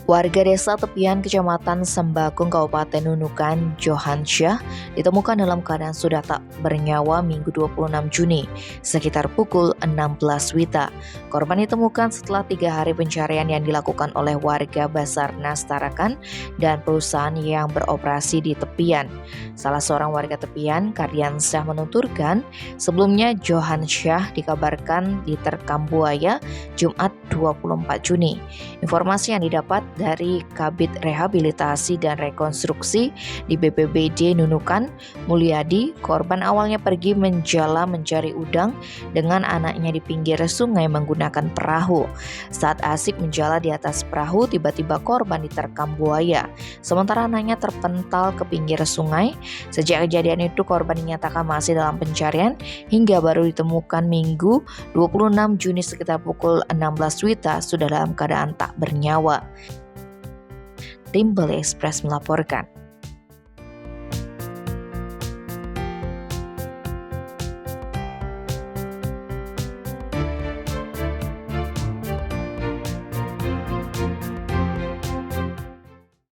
Warga desa tepian Kecamatan Sembakung, Kabupaten Nunukan, Johansyah, ditemukan dalam keadaan sudah tak bernyawa Minggu 26 Juni, sekitar pukul 16 WITA. Korban ditemukan setelah 3 hari pencarian yang dilakukan oleh warga Basarnas Tarakan dan perusahaan yang beroperasi di tepian. Salah seorang warga tepian, Karyansyah, menuturkan, sebelumnya Johansyah dikabarkan diterkam buaya Jumat 24 Juni. Informasi yang didapat dari Kabid Rehabilitasi dan Rekonstruksi di BPBD Nunukan, Mulyadi, korban awalnya pergi menjala mencari udang dengan anaknya di pinggir sungai menggunakan perahu. Saat asik menjala di atas perahu, tiba-tiba korban diterkam buaya, sementara anaknya terpental ke pinggir sungai. Sejak kejadian itu, korban dinyatakan masih dalam pencarian hingga baru ditemukan Minggu 26 Juni sekitar pukul 16 WITA sudah dalam keadaan tak bernyawa. Tim Bali Express melaporkan.